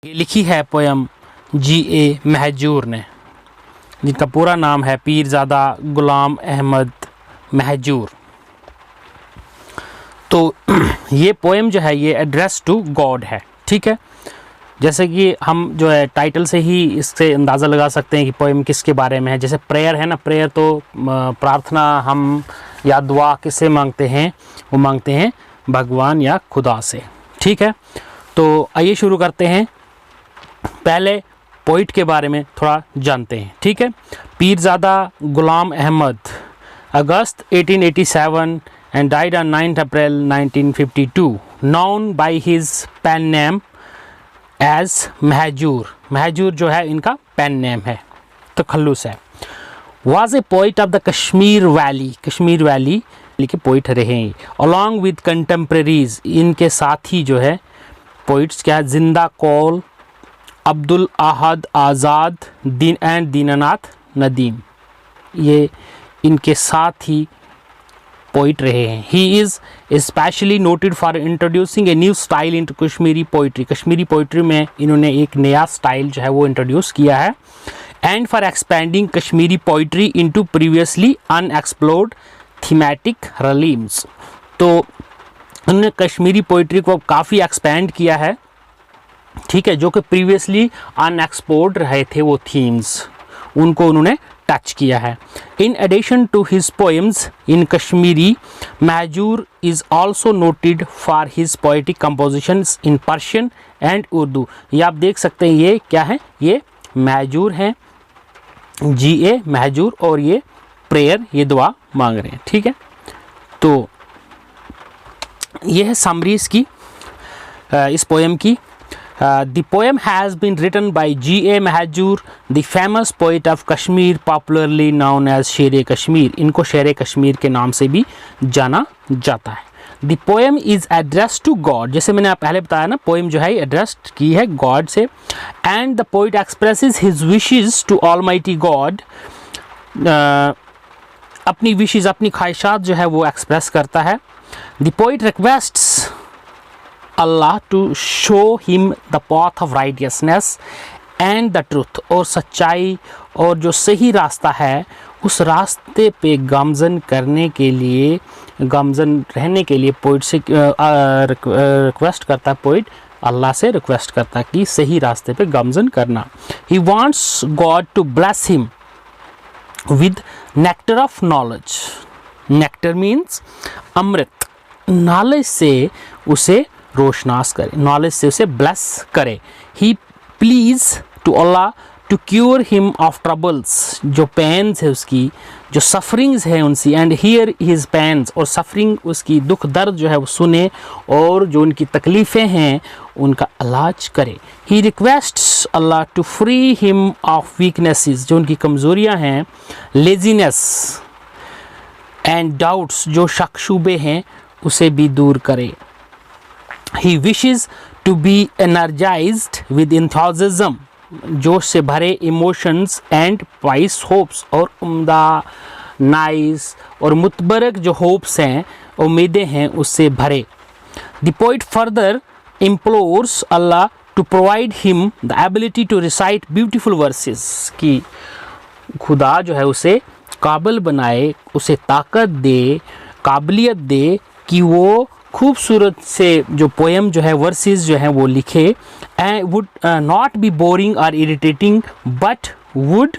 ये लिखी है पोयम G.A. महजूर ने, जिनका पूरा नाम है पीरज़ादा गुलाम अहमद महजूर। तो ये पोएम जो है ये एड्रेस टू गॉड है, ठीक है। जैसे कि हम जो है टाइटल से ही इससे अंदाज़ा लगा सकते हैं कि पोएम किसके बारे में है। जैसे प्रेयर है ना, प्रेयर तो प्रार्थना हम या दुआ किससे मांगते हैं, वो मांगते हैं भगवान या खुदा से, ठीक है। तो आइए शुरू करते हैं, पहले पोइट के बारे में थोड़ा जानते हैं, ठीक है। पीरज़ादा गुलाम अहमद, अगस्त 1887 and died on 9th April 1952, known by his pen name as Mahjoor. Mahjoor जो है इनका पेन नेम है, तखल्लुस है। was a poet of the Kashmir valley, Kashmir valley के पोइट रहे हैं। along with contemporaries, इनके साथी जो है पोइट्स क्या है, जिंदा कौल, अब्दुल अहद आज़ाद, दीनानाथ नदीम, ये इनके साथ ही पोइट रहे हैं। He is specially noted for introducing a new style into Kashmiri poetry, Kashmiri poetry में इन्होंने एक नया स्टाइल जो है वो इंट्रोड्यूस किया है। And for expanding Kashmiri poetry into previously unexplored thematic realms, तो उन्होंने कश्मीरी पोइट्री को काफ़ी एक्सपेंड किया है, ठीक है, जो कि प्रीवियसली अनएक्सप्लोर्ड रहे थे वो थीम्स, उनको उन्होंने टच किया है। In addition to his poems in Kashmiri, Mahjoor is also noted for his poetic compositions in Persian and Urdu. ये आप देख सकते हैं, ये क्या है, ये महजूर हैं, G.A. महजूर, और ये प्रेयर, ये दुआ मांग रहे हैं, ठीक है। तो ये है समरीज की इस पोएम की। The poem has been written by G.A. Mahjoor, the famous poet of Kashmir, popularly known as शेर कश्मीर। इनको शेर कश्मीर के नाम से भी जाना जाता है। The poem is addressed to God, जैसे मैंने पहले बताया ना, पोएम जो है एड्रेस्ड की है गॉड से। And the poet expresses his wishes to Almighty God, अपनी विशेज़, अपनी ख्वाहिशात जो है वो एक्सप्रेस करता है। The poet requests Allah to show him the path of righteousness and the truth, और सच्चाई और जो सही रास्ता है उस रास्ते पे गामजन करने के लिए, गामजन रहने के लिए पोइट से रिक्वेस्ट करता है, पोइट अल्लाह से रिक्वेस्ट करता है कि सही रास्ते पे गामजन करना। He wants God to bless him with nectar of knowledge, nectar means अमृत, नॉलेज से उसे रोशनास करे, नॉलेज से उसे ब्लेस करे। He pleas to Allah to cure him of troubles, जो पेन्स है उसकी, जो सफरिंग्स है उनसी, एंड हियर हिज पेन्स, और सफरिंग उसकी दुख दर्द जो है वो सुने, और जो उनकी तकलीफ़ें हैं उनका इलाज करे। He requests Allah to free him of weaknesses, जो उनकी कमज़ोरियाँ हैं, लेजीनेस एंड डाउट्स, जो शक शुबे हैं उसे भी दूर करे। He wishes to be energized with enthusiasm, जोश से भरे इमोशंस एंड वाइस होप्स, और उम्दा, नाइस और मुतबरक जो होप्स हैं, उम्मीदें हैं, उससे भरे। The poet further implores Allah to provide him the ability to recite beautiful verses, कि खुदा जो है उसे काबिल बनाए, उसे ताकत दे, काबिलियत दे कि वो खूबसूरत से जो पोएम जो है, वर्सेस जो हैं वो लिखे। And would not be boring और irritating but would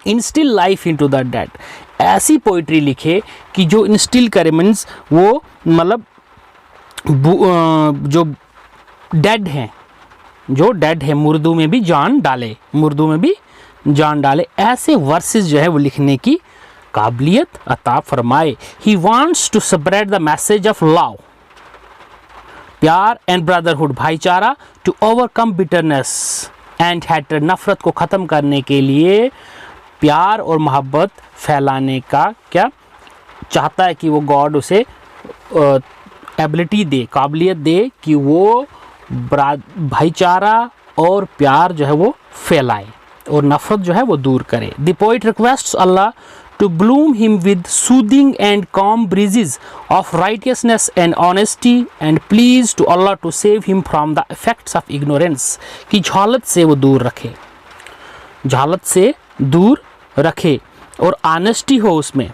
instil life into the dead, ऐसी पोइट्री लिखे कि जो इंस्टिल करे, मीन्स वो मतलब जो डेड हैं, जो डेड है मुर्दों में भी जान डाले, मुर्दों में भी जान डाले, ऐसे वर्सेस जो है वो लिखने की काबिलियत अता फरमाए। He wants to spread the message of love, प्यार एंड ब्रदरहुड, भाईचारा, to overcome bitterness and hatred, नफरत को ख़त्म करने के लिए प्यार और मोहब्बत फैलाने का क्या चाहता है, कि वो गॉड उसे एबिलिटी दे, काबिलियत दे कि वो भाईचारा और प्यार जो है वो फैलाए और नफरत जो है वो दूर करे। The poet requests Allah to bloom him with soothing and calm breezes of righteousness and honesty, and please to Allah to save him from the effects of ignorance, कि जहालत से वो दूर रखे, जहालत से दूर रखे और ऑनेस्टी हो उसमें,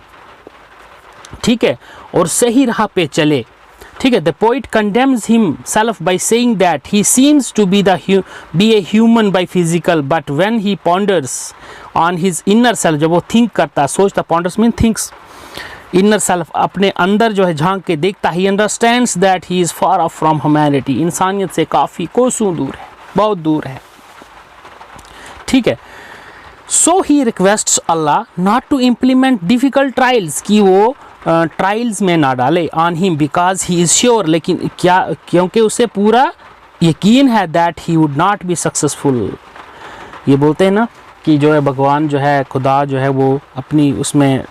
ठीक है, और सही राह पे चले, ठीक है. The poet condemns himself by saying that he seems to be a human by physical, but when he ponders on his inner self, जब वो थिंक करता है, सोचता, ponders mean thinks, inner self, अपने अंदर जो है झांक के देखता, he understands that he is far off from humanity, इंसानियत से काफ़ी कोसों दूर है, बहुत दूर है, ठीक है. So he requests Allah not to implement difficult trials, कि वो ट्रायल्स में ना डाले, on him because he is sure, लेकिन क्या, क्योंकि उसे पूरा यकीन है that he would not be successful. ये बोलते हैं ना कि जो है भगवान जो है, खुदा जो है, वो अपनी उसमें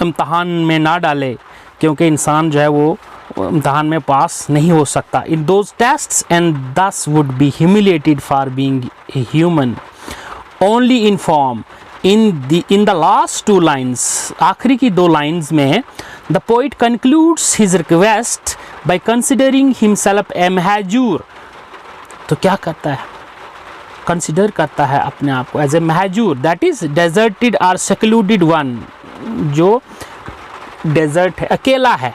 इम्तहान में ना डाले, क्योंकि इंसान जो है वो इम्तहान में पास नहीं हो सकता. इन दोज टेस्ट्स एंड दस would be humiliated for being a human only in form. in the last two lines, आखिरी की दो लाइन्स में, the poet concludes his request by considering himself a mahjur. तो क्या करता है, कंसिडर करता है अपने आप को as a Mahjoor, that is deserted और सेक्लूडेड वन, जो डेजर्ट है, अकेला है,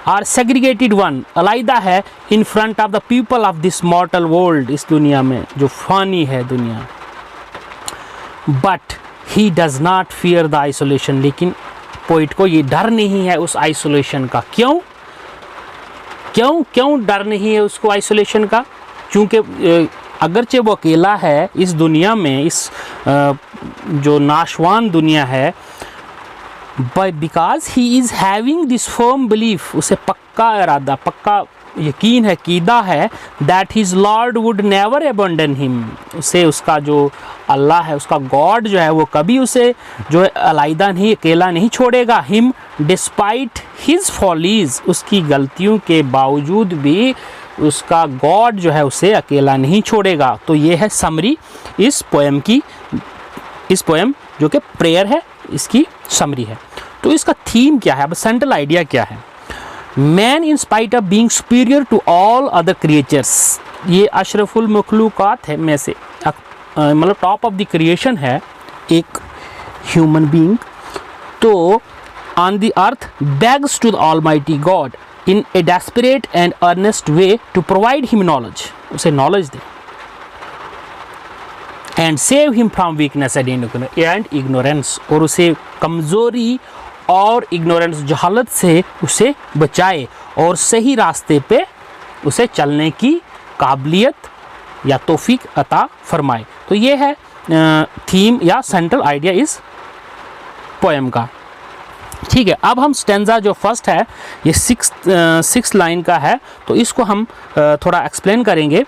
और सेग्रीगेटेड वन, अलहदा है, in front of the people of this mortal world, इस दुनिया में जो फानी है दुनिया. But he does not fear the isolation, लेकिन पोइट को ये डर नहीं है उस आइसोलेशन का. क्यों क्यों क्यों डर नहीं है उसको आइसोलेशन का? क्योंकि अगरचे वो अकेला है इस दुनिया में, इस जो नाशवान दुनिया है, because he is having this firm belief, उसे पक्का इरादा, पक्का यकीन है, कीदा है, that his Lord would never abandon him, उसे उसका जो अल्लाह है, उसका गॉड जो है, वो कभी उसे जो है अलहदा नहीं, अकेला नहीं छोड़ेगा. हिम डिस्पाइट हिज फॉलीज, उसकी गलतियों के बावजूद भी उसका गॉड जो है उसे अकेला नहीं छोड़ेगा. तो ये है समरी इस पोएम की, इस पोएम जो कि प्रेयर है, इसकी समरी है. तो इसका थीम क्या है, अब सेंट्रल आइडिया क्या है? Man in spite of being superior to all other creatures, ये अशरफुल मखलूक़ात है में से, मतलब टॉप ऑफ द क्रिएशन है एक ह्यूमन बीइंग. तो on the earth begs to the almighty God in a desperate and earnest way to provide him knowledge, उसे नॉलेज दे, and save him from weakness and ignorance, और उसे कमज़ोरी और ignorance, जहालत से उसे बचाए और सही रास्ते पे उसे चलने की काबिलियत या तौफीक अता फरमाए. तो ये है थीम या सेंट्रल आइडिया इस पोएम का. ठीक है, अब हम स्टेंजा जो फर्स्ट है, ये सिक्स लाइन का है, तो इसको हम थोड़ा एक्सप्लेन करेंगे.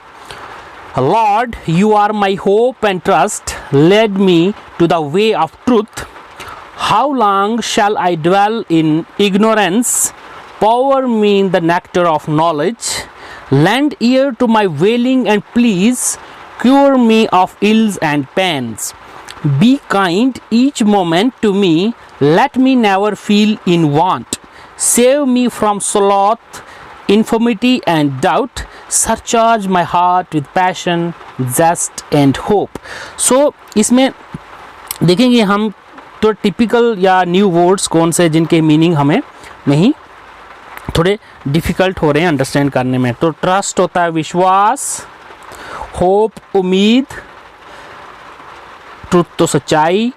Lord you are my hope and trust, led me to the way of truth. How long shall I dwell in ignorance? Pour me in the nectar of knowledge. Lend ear to my wailing and please cure me of ills and pains. Be kind each moment to me. Let me never feel in want. Save me from sloth, infirmity and doubt. Surcharge my heart with passion, zest and hope. So इसमें देखेंगे हम तो typical या new words कौन से जिनके meaning हमें नहीं, थोड़े डिफ़िकल्ट हो रहे हैं अंडरस्टैंड करने में. तो ट्रस्ट होता है विश्वास, होप उम्मीद, ट्रुथ तो सच्चाई,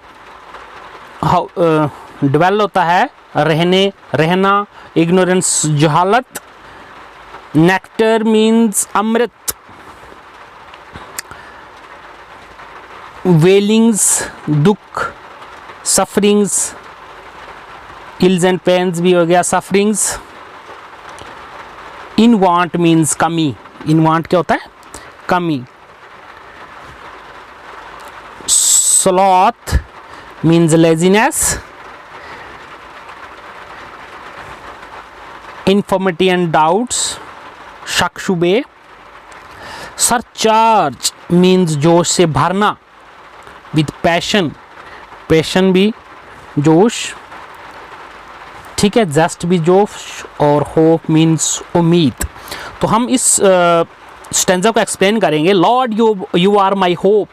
डिवेल होता है रहने रहना, इग्नोरेंस जहालत, नेक्टर मीन्स अमृत, वेलिंग्स दुख, सफरिंग्स, इल्स एंड पेन्स भी हो गया, सफरिंग्स. इन वांट मीन्स कमी, इन वांट क्या होता है, कमी. Sloth means laziness, infirmity and doubts, शक शुबे. सरचार्ज मीन्स जोश से भरना, विद पैशन, पैशन भी जोश, ठीक है, जस्ट भी जोश, और होप मीन्स उम्मीद। तो हम इस स्टेंजा को एक्सप्लेन करेंगे। Lord you are my hope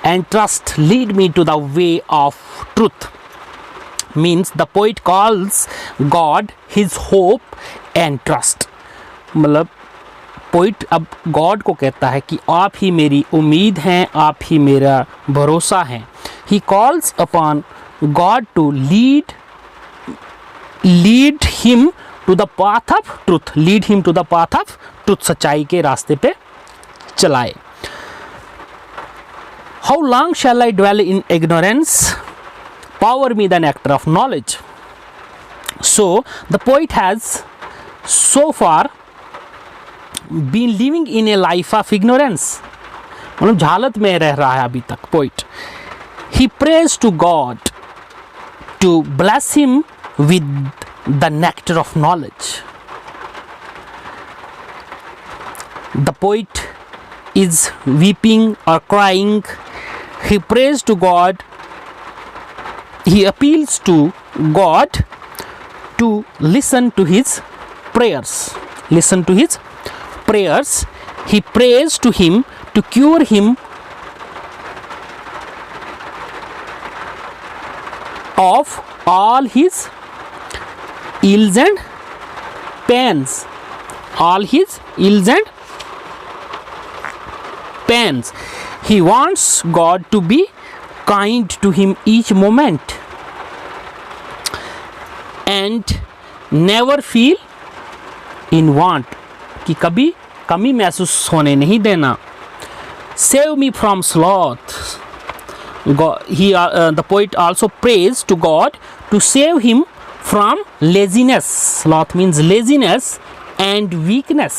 and trust, lead me to the way of truth. Means the poet calls God his hope and trust. मतलब पोइट अब गॉड को कहता है कि आप ही मेरी उम्मीद हैं, आप ही मेरा भरोसा है। He calls upon God to lead him to the path of truth, lead him to the path of truth, सच्चाई के रास्ते पे चलाए। How long shall I dwell in ignorance, power me the nectar of knowledge. So the poet has so far been living in a life of ignorance, मतलब जहालत में रह रहा है अभी तक poet. He prays to God to bless him with the nectar of knowledge. The poet is weeping or crying. He prays to God. He appeals to God to listen to his prayers. Listen to his prayers. He prays to him to cure him of all his ills and pains, all his ills and pains. He wants God to be kind to him each moment and never feel in want, कि कभी कमी महसूस होने नहीं देना। Save me from sloth. The poet also prays to God to save him from laziness. Sloth means laziness and weakness.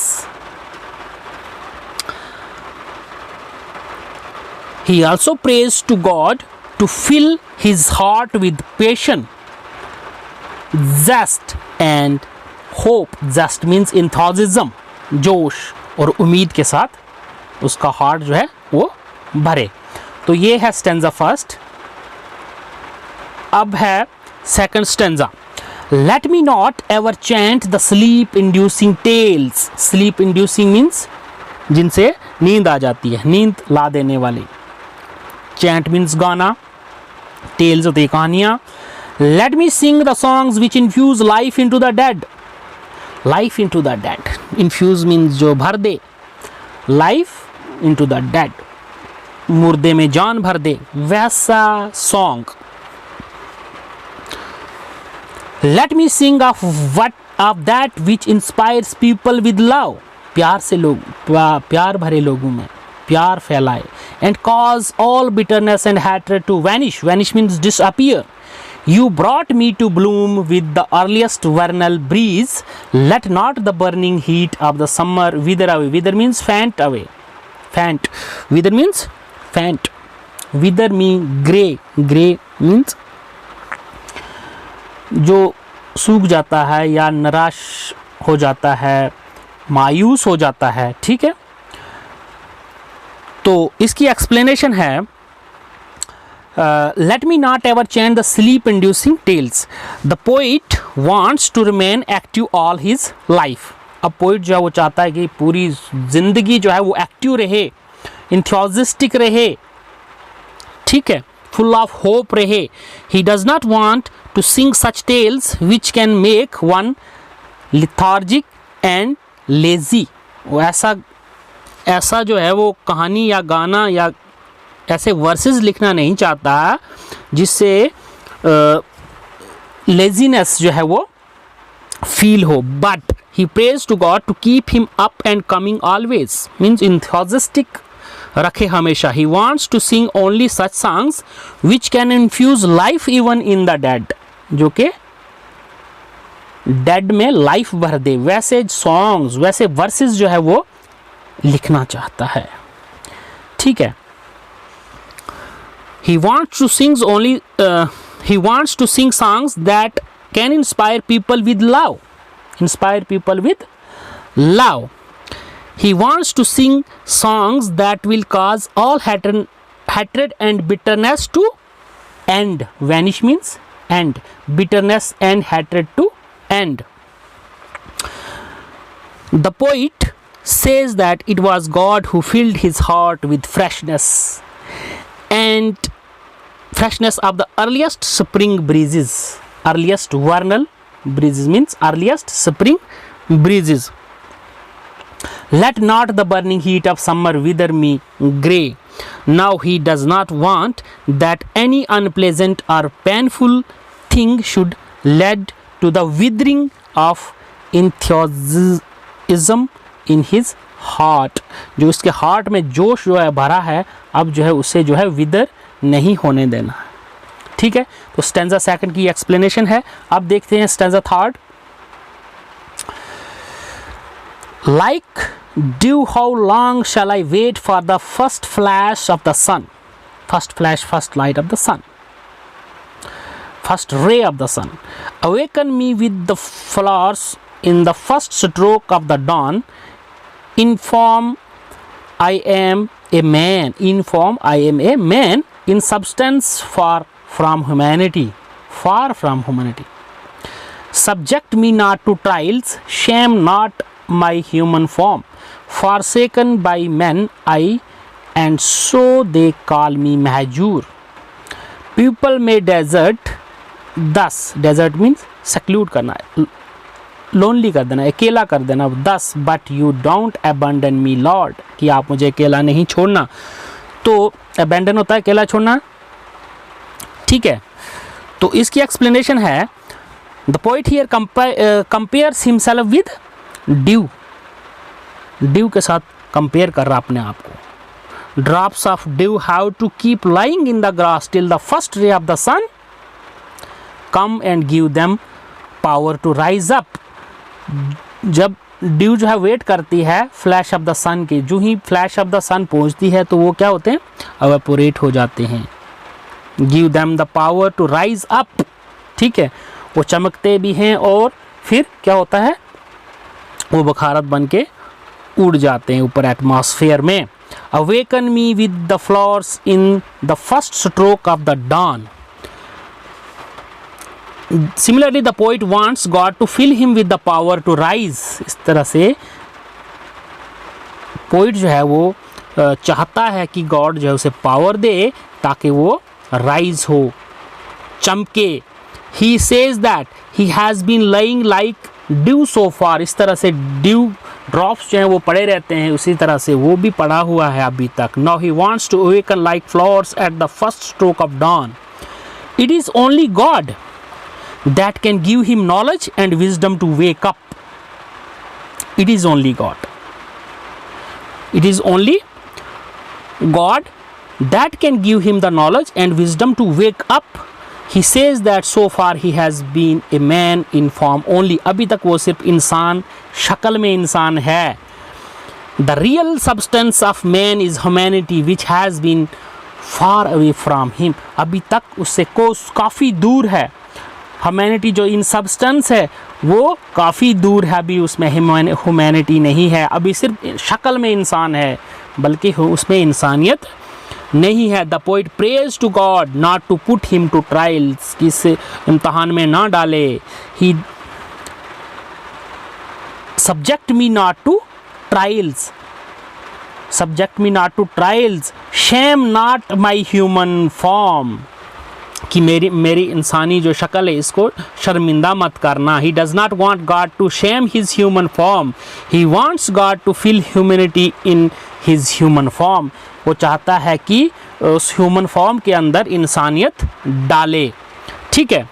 He also prays to God to fill his heart with passion, zest and hope. Zest means enthusiasm, जोश और उम्मीद के साथ उसका heart जो है वो भरे। तो ये है स्टेंजा फर्स्ट। अब है second stanza. Let me not ever chant the sleep inducing tales. Sleep inducing means जिनसे नींद आ जाती है, नींद ला देने वाली। Chant means गाना, tales होती है कहानियाँ। Let me sing the songs which infuse life into the dead. Life into the dead. Infuse means जो भर दे, life into the dead, मुर्दे में जान भर दे, वैसा song. Let me sing of that which inspires people with love. प्यार से लोग, प्यार भरे लोगों में प्यार फैलाए। And cause all bitterness and hatred to vanish. Vanish means disappear. You brought me to bloom with the earliest vernal breeze. Let not the burning heat of the summer wither away. Wither means faint away. Faint. Wither means faint. Wither means grey. Grey means जो सूख जाता है या निराश हो जाता है, मायूस हो जाता है, ठीक है। तो इसकी एक्सप्लेनेशन है, let me not ever chant the sleep inducing tales. The poet wants to remain active all his life. अब पोइट जो है वो चाहता है कि पूरी जिंदगी जो है वो एक्टिव रहे, इंथ्यूजिस्टिक रहे, ठीक है, full of hope रहे। He does not want to sing such tales which can make one lethargic and lazy. वो ऐसा जो है वो कहानी या गाना या ऐसे वर्सेस लिखना नहीं चाहता जिससे लेजीनेस जो है वो फील हो। But he prays to God to keep him up and coming always, means enthusiastic रखे हमेशा। He wants to sing only such songs which can infuse life even in the dead, जो कि dead में life भर दे, वैसे songs, वैसे versus जो है वो लिखना चाहता है, ठीक है। He wants to sing songs that can inspire people with love. Inspire people with love. He wants to sing songs that will cause all hatred and bitterness to end. Vanish means end. Bitterness and hatred to end. The poet says that it was God who filled his heart with freshness and freshness of the earliest spring breezes. Earliest vernal breezes means earliest spring breezes. Let not the burning heat of summer wither me grey. Now he does not want that any unpleasant or painful thing should lead to the withering of enthusiasm in his heart. जो उसके heart में जोश जो है भरा है, अब जो है उसे जो है विदर नहीं होने देना है. ठीक है, तो स्टैंजा सेकंड की एक्सप्लेनेशन है. अब देखते हैं stanza third. Like dew, how long shall I wait for the first flash of the sun? First flash, first light of the sun. First ray of the sun. Awaken me with the flowers in the first stroke of the dawn. In form I am a man. In form I am a man. In substance far from humanity. Far from humanity. Subject me not to trials. Shame not my human form. Forsaken by men I, and so they call me Mahjur. People may desert thus. Desert means seclude करना है, lonely कर देना, अकेला कर देना. Thus but you don't abandon me Lord, कि आप मुझे अकेला नहीं छोड़ना. तो abandon होता है अकेला छोड़ना. ठीक है, तो इसकी एक्सप्लेनेशन है. The poet here compares himself with dew. Dew के साथ कंपेयर कर रहा अपने आप को. Drops of dew have to keep lying in the grass till the first ray of the sun come and give them power to rise up. जब dew जो है वेट करती है फ्लैश ऑफ द सन की, जो ही फ्लैश ऑफ द सन पहुंचती है तो वो क्या होते हैं, एवेपोरेट हो जाते हैं. Give them the power to rise up. ठीक है, वो चमकते भी हैं और फिर क्या होता है, वो बखारत बन के उड़ जाते हैं ऊपर एटमॉस्फेयर में. Awaken me with the flowers in the first stroke of the dawn. Similarly the poet wants God to fill him with the power to rise. इस तरह से पोइट जो है वो चाहता है कि गॉड जो है उसे पावर दे ताकि वो राइज हो, चमके. He says that he has been lying like dew so far. इस तरह से ड्यू ड्रॉप्स जो हैं वो पड़े रहते हैं, उसी तरह से वो भी पड़ा हुआ है अभी तक. Now he wants to awaken like flowers at the first stroke of dawn. It is only God that can give him knowledge and wisdom to wake up. It is only God. It is only God that can give him the knowledge and wisdom to wake up. He says that so far he has been a man in form only. अभी तक वो सिर्फ इंसान, शक्ल में इंसान है. The real substance of man is humanity which has been far away from him. अभी तक उससे काफ़ी दूर है. ह्यूमैनिटी जो इन सब्सटेंस है वो काफ़ी दूर है, अभी उसमें ह्यूमैनिटी नहीं है. अभी सिर्फ शक्ल में इंसान है, बल्कि उसमें इंसानियत नहीं है. The poet prays to God not to put him to trials, कि इसे इम्तहान में ना डाले. He subject me not to trials. Subject me not to trials. Shame not my human form, कि मेरी इंसानी जो शक्ल है इसको शर्मिंदा मत करना. He does not want God to shame his human form. He wants God to fill humanity in his human form. वो चाहता है कि उस ह्यूमन फॉर्म के अंदर इंसानियत डाले. ठीक है,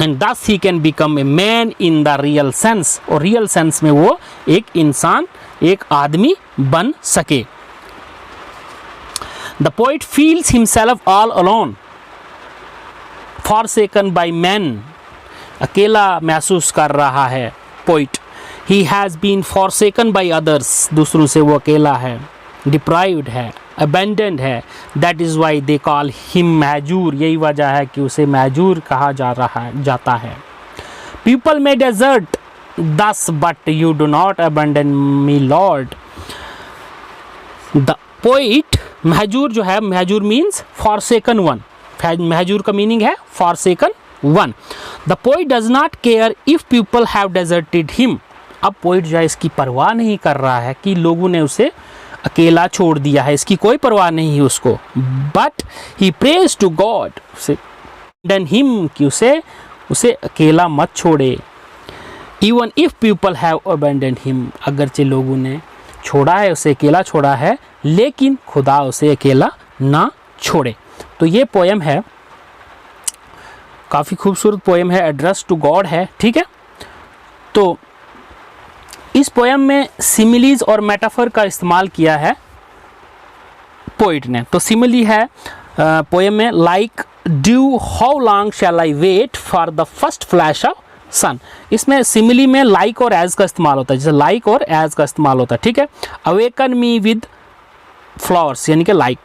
and thus he can become a man in the real sense. और रियल सेंस में वो एक इंसान, एक आदमी बन सके. The poet feels himself all alone, forsaken by man. अकेला महसूस कर रहा है poet. He has been forsaken by others. दूसरों से वो अकेला है, डिप्राइव्ड है, अबेंडेंड है. That is why they call him Mahjoor. यही वजह है कि उसे महजूर कहा जाता है. पीपल मे डेजर्ट दस but you do not abandon me Lord. The poet, Mahjoor जो है, Mahjoor means forsaken one. Mahjoor का मीनिंग है forsaken one. The poet does not care if people have deserted him. अब पोइट जो है इसकी परवाह नहीं कर रहा है कि लोगों ने उसे अकेला छोड़ दिया है, इसकी कोई परवाह नहीं है उसको। But he prays to God then him, कि उसे अकेला मत छोड़े। Even if people have abandoned him, अगरचे लोगों ने छोड़ा है, उसे अकेला छोड़ा है, लेकिन खुदा उसे अकेला ना छोड़े। तो ये पोएम है, काफ़ी खूबसूरत पोएम है, एड्रेस टू गॉड है, ठीक है। तो इस पोएम में सिमिलीज और मेटाफर का इस्तेमाल किया है पोइट ने। तो सिमिली है पोएम में, like dew how long shall I wait for the first flash of sun. इसमें सिमिली में लाइक और एज का इस्तेमाल होता है, जैसे लाइक और एज का इस्तेमाल होता है, ठीक है। अवेकन मी विद फ्लावर्स, यानी कि लाइक।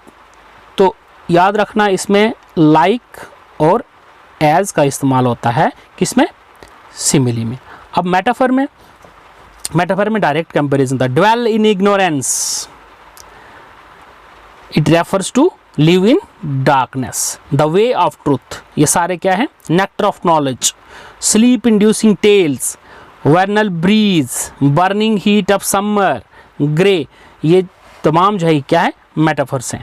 तो याद रखना इसमें लाइक और एज का इस्तेमाल होता है, किसमें? सिमिली में। अब मेटाफर में डायरेक्ट कंपैरिजन था। Dwell in ignorance, it refers to live in darkness. The way of truth, ये सारे क्या है? Nectar of knowledge. Sleep inducing tales, vernal breeze, burning heat of summer, grey, ये तमाम जो है क्या है? मेटाफर्स हैं।